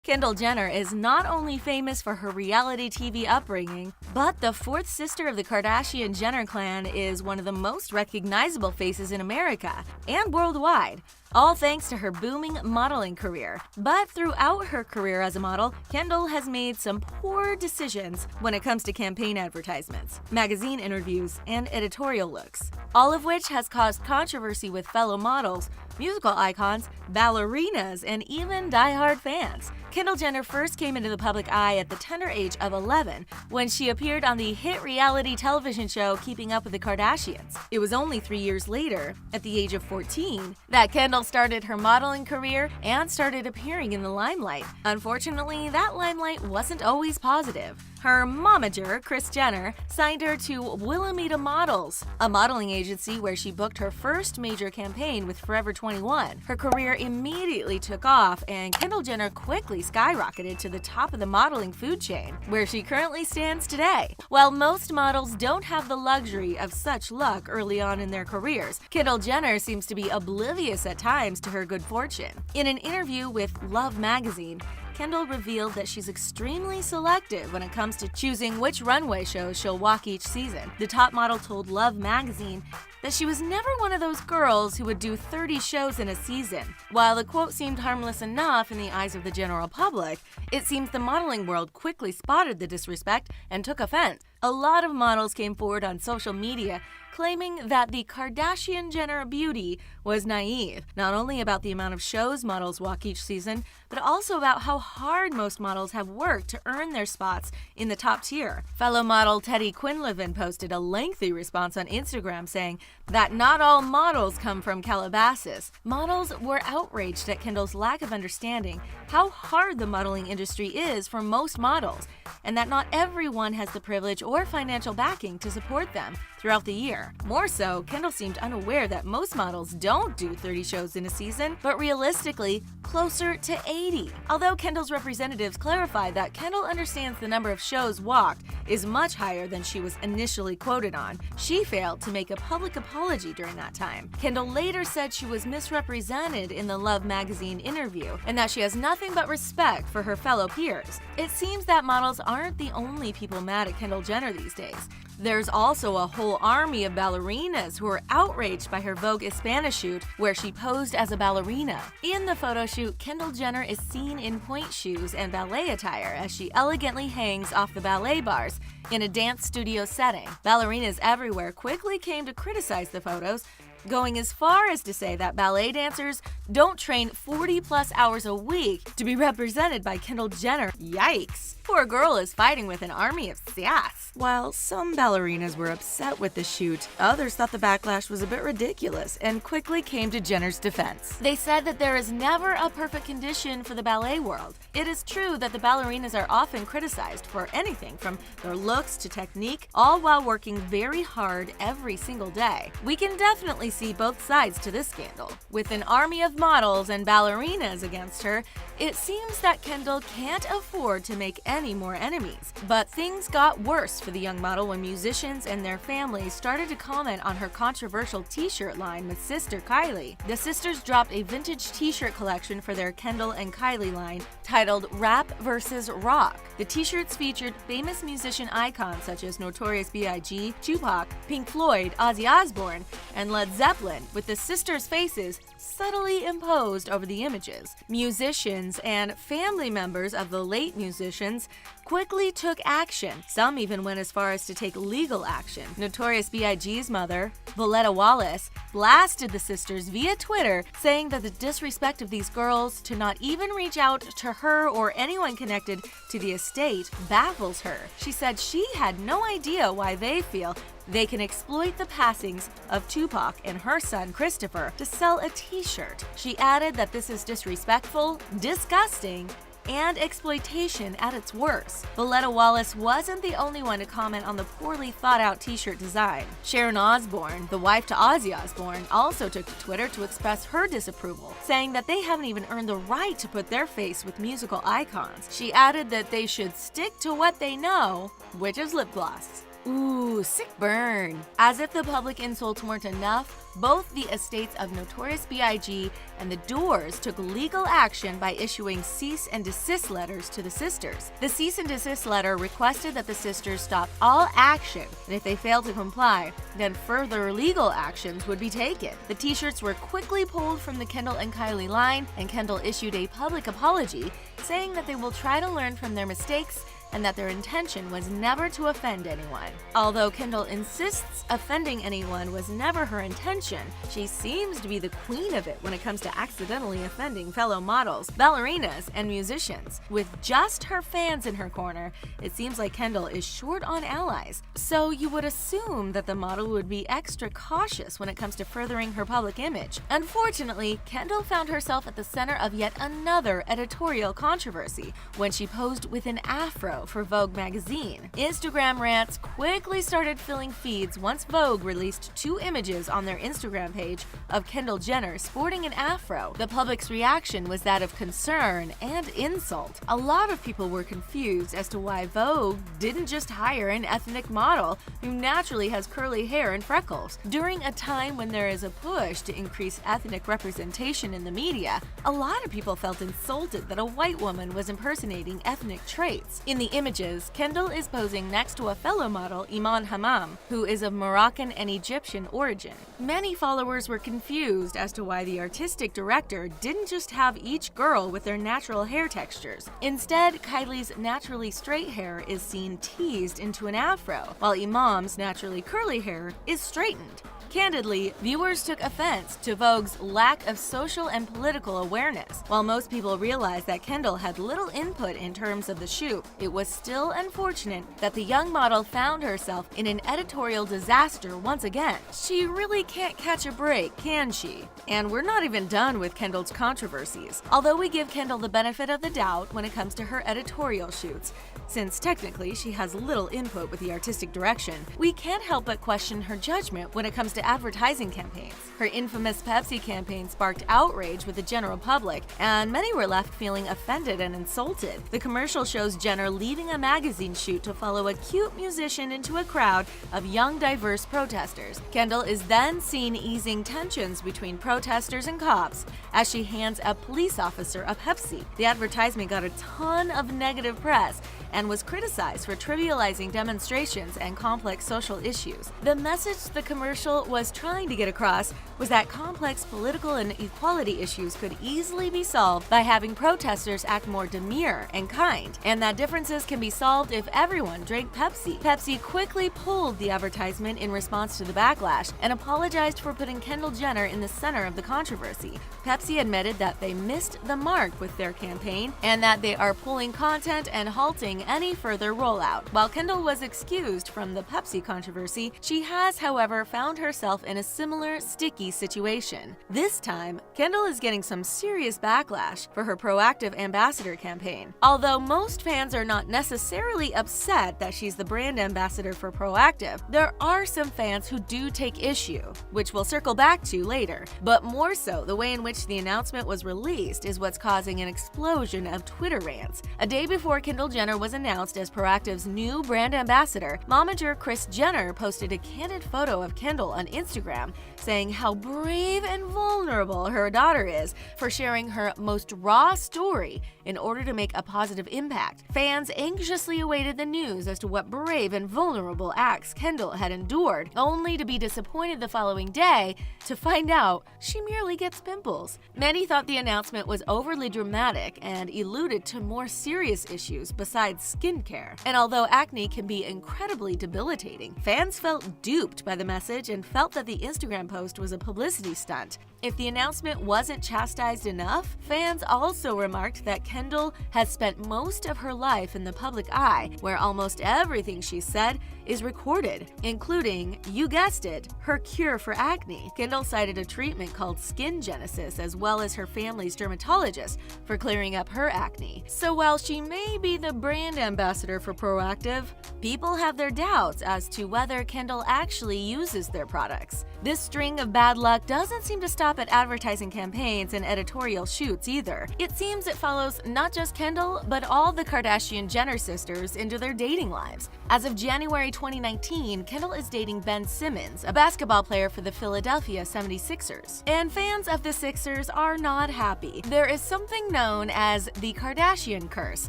Kendall Jenner is not only famous for her reality TV upbringing, but the fourth sister of the Kardashian-Jenner clan is one of the most recognizable faces in America and worldwide, all thanks to her booming modeling career. But throughout her career as a model, Kendall has made some poor decisions when it comes to campaign advertisements, magazine interviews, and editorial looks, all of which has caused controversy with fellow models, musical icons, ballerinas, and even die-hard fans. Kendall Jenner first came into the public eye at the tender age of 11 when she appeared on the hit reality television show Keeping Up with the Kardashians. It was only 3 years later, at the age of 14, that Kendall started her modeling career and started appearing in the limelight. Unfortunately, that limelight wasn't always positive. Her momager, Kris Jenner, signed her to Wilhelmina Models, a modeling agency where she booked her first major campaign with Forever 21. Her career immediately took off, and Kendall Jenner quickly skyrocketed to the top of the modeling food chain, where she currently stands today. While most models don't have the luxury of such luck early on in their careers, Kendall Jenner seems to be oblivious at times to her good fortune. In an interview with Love magazine, Kendall revealed that she's extremely selective when it comes to choosing which runway shows she'll walk each season. The top model told Love magazine that she was never one of those girls who would do 30 shows in a season. While the quote seemed harmless enough in the eyes of the general public, it seems the modeling world quickly spotted the disrespect and took offense. A lot of models came forward on social media claiming that the Kardashian-Jenner beauty was naive, not only about the amount of shows models walk each season, but also about how hard most models have worked to earn their spots in the top tier. Fellow model Teddy Quinlivan posted a lengthy response on Instagram saying that not all models come from Calabasas. Models were outraged at Kendall's lack of understanding how hard the modeling industry is for most models, and that not everyone has the privilege or financial backing to support them throughout the year. More so, Kendall seemed unaware that most models don't do 30 shows in a season, but realistically, closer to 80. Although Kendall's representatives clarified that Kendall understands the number of shows walked is much higher than she was initially quoted on, she failed to make a public apology during that time. Kendall later said she was misrepresented in the Love magazine interview and that she has nothing but respect for her fellow peers. It seems that models aren't the only people mad at Kendall Jenner these days. There's also a whole army of ballerinas who are outraged by her Vogue Hispana shoot where she posed as a ballerina. In the photo shoot, Kendall Jenner is seen in pointe shoes and ballet attire as she elegantly hangs off the ballet bars in a dance studio setting. Ballerinas everywhere quickly came to criticize the photos, going as far as to say that ballet dancers don't train 40+ hours a week to be represented by Kendall Jenner. Yikes! Poor girl is fighting with an army of sass. While some ballerinas were upset with the shoot, others thought the backlash was a bit ridiculous and quickly came to Jenner's defense. They said that there is never a perfect condition for the ballet world. It is true that the ballerinas are often criticized for anything from their looks to technique, all while working very hard every single day. We can definitely see both sides to this scandal. With an army of models and ballerinas against her, it seems that Kendall can't afford to make any more enemies. But things got worse for the young model when musicians and their families started to comment on her controversial t-shirt line with sister Kylie. The sisters dropped a vintage t-shirt collection for their Kendall and Kylie line titled Rap vs. Rock. The t-shirts featured famous musician icons such as Notorious B.I.G., Tupac, Pink Floyd, Ozzy Osbourne, and Led Zeppelin, with the sisters' faces subtly imposed over the images. Musicians and family members of the late musicians quickly took action. Some even went as far as to take legal action. Notorious B.I.G.'s mother, Voletta Wallace, blasted the sisters via Twitter, saying that the disrespect of these girls to not even reach out to her or anyone connected to the estate baffles her. She said she had no idea why they feel they can exploit the passings of Tupac and her son Christopher to sell a t-shirt. She added that this is disrespectful, disgusting, and exploitation at its worst. Voletta Wallace wasn't the only one to comment on the poorly thought-out t-shirt design. Sharon Osbourne, the wife to Ozzy Osbourne, also took to Twitter to express her disapproval, saying that they haven't even earned the right to put their face with musical icons. She added that they should stick to what they know, which is lip gloss. Ooh, sick burn. As if the public insults weren't enough, both the estates of Notorious B.I.G. and the Doors took legal action by issuing cease and desist letters to the sisters. The cease and desist letter requested that the sisters stop all action, and if they failed to comply, then further legal actions would be taken. The t-shirts were quickly pulled from the Kendall and Kylie line, and Kendall issued a public apology, saying that they will try to learn from their mistakes and that their intention was never to offend anyone. Although Kendall insists offending anyone was never her intention, she seems to be the queen of it when it comes to accidentally offending fellow models, ballerinas, and musicians. With just her fans in her corner, it seems like Kendall is short on allies, so you would assume that the model would be extra cautious when it comes to furthering her public image. Unfortunately, Kendall found herself at the center of yet another editorial controversy when she posed with an afro for Vogue magazine. Instagram rants quickly started filling feeds once Vogue released 2 images on their Instagram page of Kendall Jenner sporting an afro. The public's reaction was that of concern and insult. A lot of people were confused as to why Vogue didn't just hire an ethnic model who naturally has curly hair and freckles. During a time when there is a push to increase ethnic representation in the media, a lot of people felt insulted that a white woman was impersonating ethnic traits. In the images, Kendall is posing next to a fellow model, Iman Hammam, who is of Moroccan and Egyptian origin. Many followers were confused as to why the artistic director didn't just have each girl with their natural hair textures. Instead, Kylie's naturally straight hair is seen teased into an afro, while Iman's naturally curly hair is straightened. Candidly, viewers took offense to Vogue's lack of social and political awareness. While most people realized that Kendall had little input in terms of the shoot, it was still unfortunate that the young model found herself in an editorial disaster once again. She really can't catch a break, can she? And we're not even done with Kendall's controversies. Although we give Kendall the benefit of the doubt when it comes to her editorial shoots, since technically she has little input with the artistic direction, we can't help but question her judgment when it comes to advertising campaigns. Her infamous Pepsi campaign sparked outrage with the general public, and many were left feeling offended and insulted. The commercial shows Jenner leaving a magazine shoot to follow a cute musician into a crowd of young, diverse protesters. Kendall is then seen easing tensions between protesters and cops as she hands a police officer a Pepsi. The advertisement got a ton of negative press and was criticized for trivializing demonstrations and complex social issues. The message the commercial was trying to get across was that complex political and equality issues could easily be solved by having protesters act more demure and kind, and that differences can be solved if everyone drank Pepsi. Pepsi quickly pulled the advertisement in response to the backlash and apologized for putting Kendall Jenner in the center of the controversy. Pepsi admitted that they missed the mark with their campaign and that they are pulling content and halting any further rollout. While Kendall was excused from the Pepsi controversy, she has, however, found herself in a similar sticky situation. This time, Kendall is getting some serious backlash for her proactive ambassador campaign. Although most fans are not necessarily upset that she's the brand ambassador for Proactive, there are some fans who do take issue, which we'll circle back to later. But more so, the way in which the announcement was released is what's causing an explosion of Twitter rants. A day before Kendall Jenner was announced as Proactive's new brand ambassador, momager Kris Jenner posted a candid photo of Kendall on Instagram, saying how brave and vulnerable her daughter is for sharing her most raw story in order to make a positive impact. Fans anxiously awaited the news as to what brave and vulnerable acts Kendall had endured, only to be disappointed the following day to find out she merely gets pimples. Many thought the announcement was overly dramatic and alluded to more serious issues besides skincare. And although acne can be incredibly debilitating, fans felt duped by the message and felt that the Instagram post was a publicity stunt. If the announcement wasn't chastised enough, fans also remarked that Kendall has spent most of her life in the public eye, where almost everything she said is recorded, including, you guessed it, her cure for acne. Kendall cited a treatment called Skin Genesis as well as her family's dermatologist for clearing up her acne. So while she may be the brand ambassador for Proactive, people have their doubts as to whether Kendall actually uses their products. This string of bad luck doesn't seem to stop stop at advertising campaigns and editorial shoots either. It seems it follows not just Kendall, but all the Kardashian-Jenner sisters into their dating lives. As of January 2019, Kendall is dating Ben Simmons, a basketball player for the Philadelphia 76ers. And fans of the Sixers are not happy. There is something known as the Kardashian curse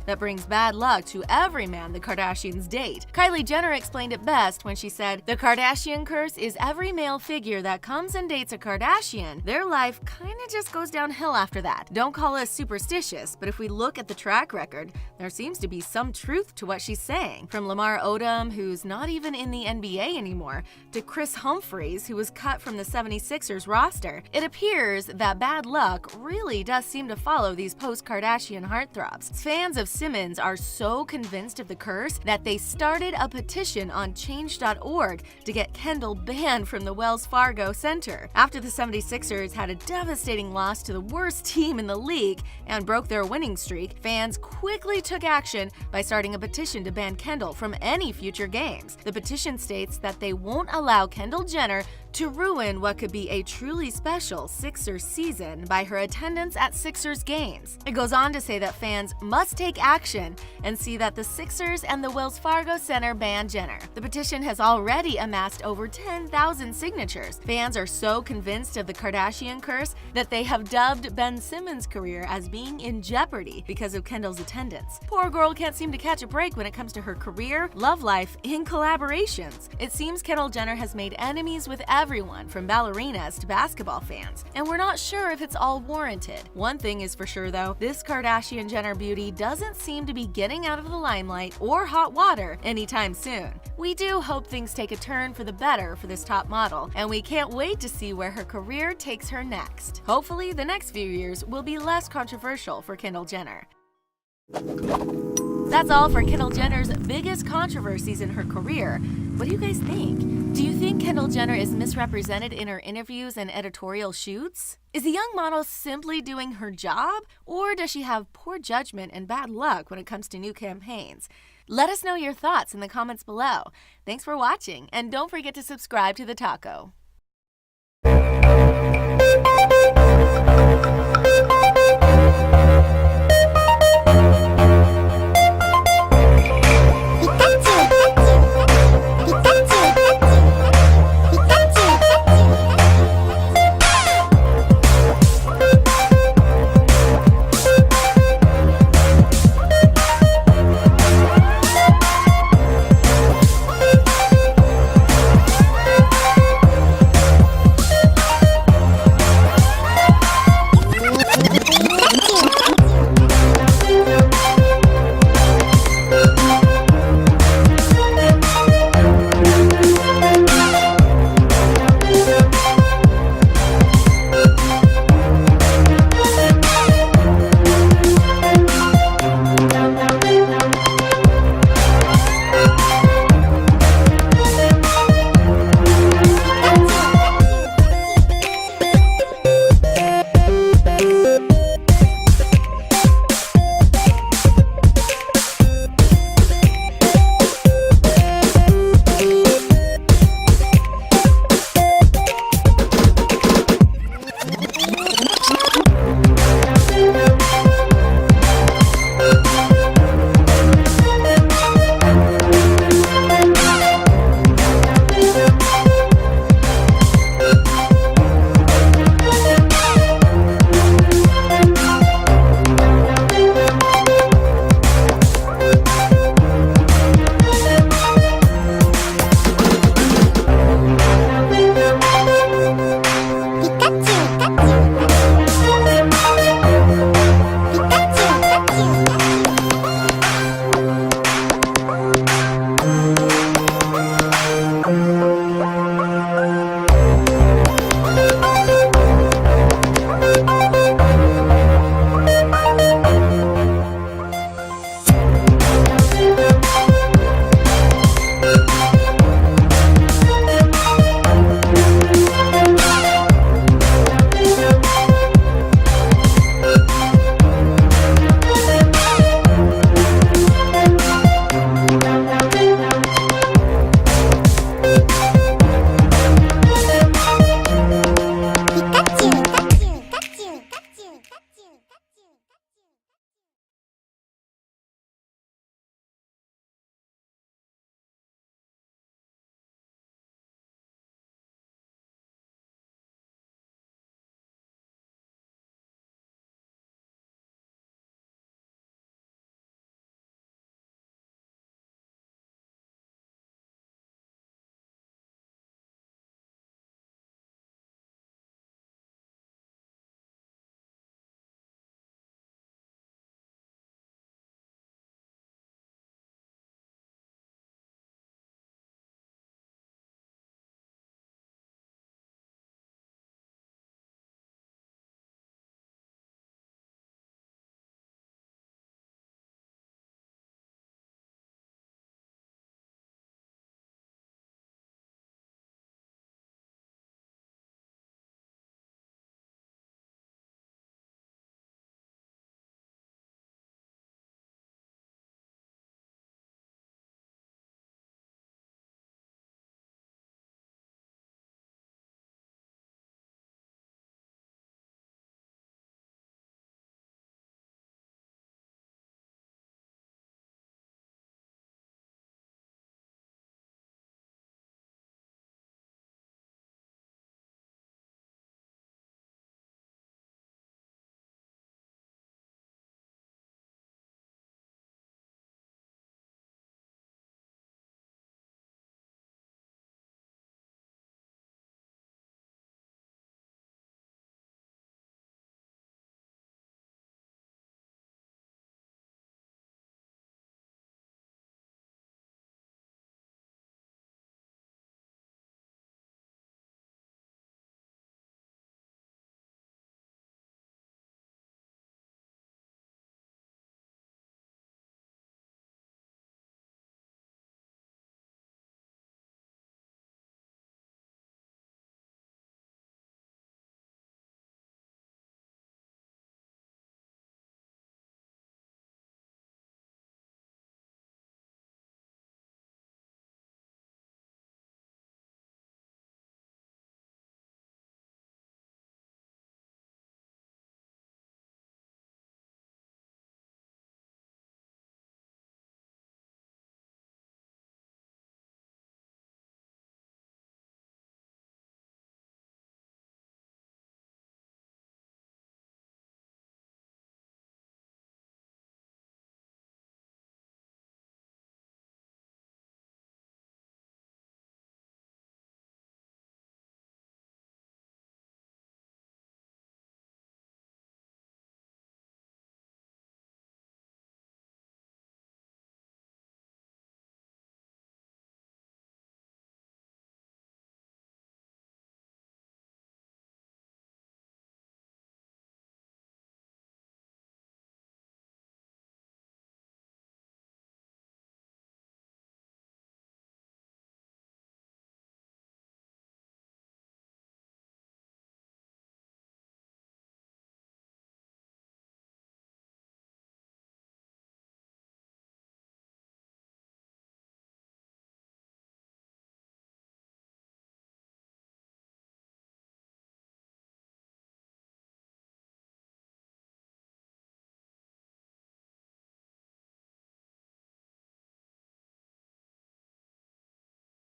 that brings bad luck to every man the Kardashians date. Kylie Jenner explained it best when she said, "The Kardashian curse is every male figure that comes and dates a Kardashian. Their life kinda just goes downhill after that. Don't call us superstitious, but if we look at the track record, there seems to be some truth to what she's saying." From Lamar Odom, who's not even in the NBA anymore, to Chris Humphries, who was cut from the 76ers roster, it appears that bad luck really does seem to follow these post-Kardashian heartthrobs. Fans of Simmons are so convinced of the curse that they started a petition on change.org to get Kendall banned from the Wells Fargo Center. After the 76ers had a devastating loss to the worst team in the league and broke their winning streak, fans quickly took action by starting a petition to ban Kendall from any future games. The petition states that they won't allow Kendall Jenner to ruin what could be a truly special Sixers season by her attendance at Sixers games. It goes on to say that fans must take action and see that the Sixers and the Wells Fargo Center ban Jenner. The petition has already amassed over 10,000 signatures. Fans are so convinced of the Kardashian curse that they have dubbed Ben Simmons' career as being in jeopardy because of Kendall's attendance. Poor girl can't seem to catch a break when it comes to her career, love life, and collaborations. It seems Kendall Jenner has made enemies with everyone from ballerinas to basketball fans, and we're not sure if it's all warranted. One thing is for sure though, this Kardashian-Jenner beauty doesn't seem to be getting out of the limelight or hot water anytime soon. We do hope things take a turn for the better for this top model, and we can't wait to see where her career takes her next. Hopefully, the next few years will be less controversial for Kendall Jenner. That's all for Kendall Jenner's biggest controversies in her career. What do you guys think? Do you think Kendall Jenner is misrepresented in her interviews and editorial shoots? Is the young model simply doing her job, or does she have poor judgment and bad luck when it comes to new campaigns? Let us know your thoughts in the comments below. Thanks for watching, and don't forget to subscribe to TheTalko.